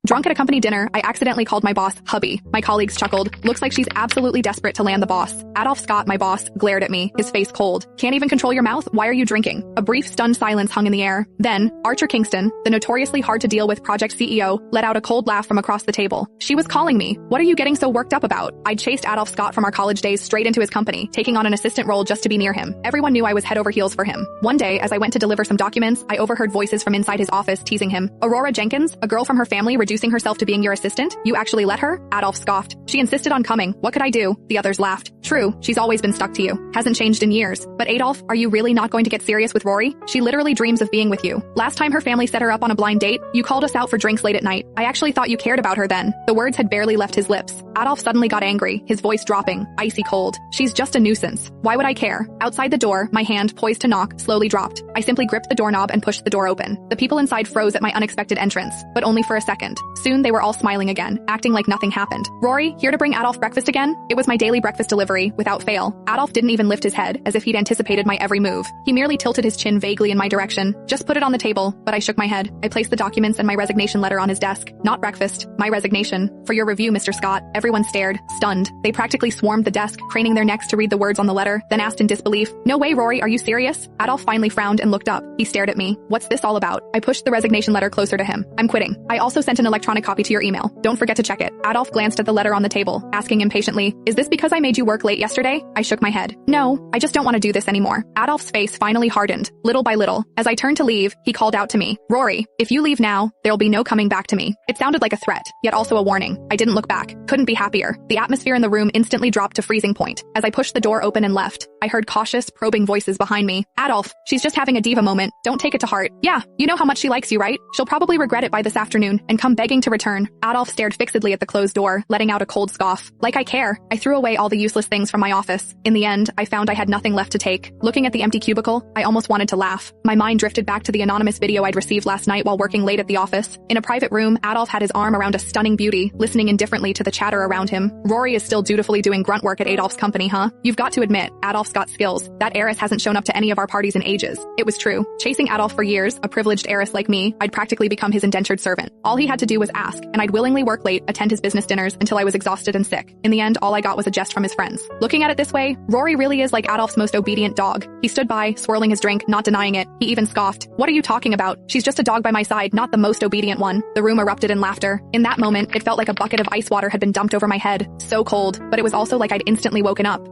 Drunk at a company dinner, I accidentally called my boss hubby. My colleagues chuckled. Looks like she's absolutely desperate to land the boss. Adolf Scott, my boss, glared at me, his face cold. Can't even control your mouth? Why are you drinking? A brief stunned silence hung in the air. Then, Archer Kingston, the notoriously hard to deal with project CEO, let out a cold laugh from across the table. She was calling me. What are you getting so worked up about? I'd chased Adolf Scott from our college days straight into his company, taking on an assistant role just to be near him. Everyone knew I was head over heels for him. One day, as I went to deliver some documents, I overheard voices from inside his office teasing him. Aurora Jenkins, a girl from her family reducing herself to being your assistant? You actually let her? Adolf scoffed. She insisted on coming. What could I do? The others laughed. True, she's always been stuck to you. Hasn't changed in years. But Adolf, are you really not going to get serious with Rory? She literally dreams of being with you. Last time her family set her up on a blind date, you called us out for drinks late at night. I actually thought you cared about her then. The words had barely left his lips. Adolf suddenly got angry, his voice dropping, icy cold. She's just a nuisance. Why would I care? Outside the door, my hand, poised to knock, slowly dropped. I simply gripped the doorknob and pushed the door open. The people inside froze at my unexpected entrance, but only for a second. Soon they were all smiling again, acting like nothing happened. Rory, here to bring Adolf breakfast again? It was my daily breakfast delivery, without fail. Adolf didn't even lift his head, as if he'd anticipated my every move. He merely tilted his chin vaguely in my direction. Just put it on the table, but I shook my head. I placed the documents and my resignation letter on his desk. Not breakfast, my resignation. For your review, Mr. Scott. Everyone stared, stunned. They practically swarmed the desk, craning their necks to read the words on the letter, then asked in disbelief, "No way, Rory, are you serious?" Adolf finally frowned and looked up. He stared at me. What's this all about? I pushed the resignation letter closer to him. I'm quitting. I also sent an electronic copy to your email. Don't forget to check it. Adolf glanced at the letter on the table, asking impatiently, "Is this because I made you work late yesterday?" I shook my head. No, I just don't want to do this anymore. Adolf's face finally hardened, little by little. As I turned to leave, he called out to me, "Rory, if you leave now, there'll be no coming back to me." It sounded like a threat, yet also a warning. I didn't look back. Couldn't be happier. The atmosphere in the room instantly dropped to freezing point. As I pushed the door open and left, I heard cautious, probing voices behind me. "Adolf, she's just having a diva moment. Don't take it to heart. Yeah, you know how much she likes you, right? She'll probably regret it by this afternoon and come begging to return." Adolf stared fixedly at the closed door, letting out a cold scoff. Like I care. I threw away all the useless things from my office. In the end, I found I had nothing left to take. Looking at the empty cubicle, I almost wanted to laugh. My mind drifted back to the anonymous video I'd received last night while working late at the office. In a private room, Adolf had his arm around a stunning beauty, listening indifferently to the chatter around him. Rory is still dutifully doing grunt work at Adolf's company, huh? You've got to admit, Adolf's got skills. That heiress hasn't shown up to any of our parties in ages. It was true. Chasing Adolf for years, a privileged heiress like me, I'd practically become his indentured servant. All he had to do was ask, and I'd willingly work late, attend his business dinners until I was exhausted and sick. In the end, all I got was a jest from his friends. Looking at it this way, Rory really is like Adolf's most obedient dog. He stood by, swirling his drink, not denying it. He even scoffed. "What are you talking about? She's just a dog by my side, not the most obedient one." The room erupted in laughter. In that moment, it felt like a bucket of ice water had been dumped over my head. So cold, but it was also like I'd instantly woken up.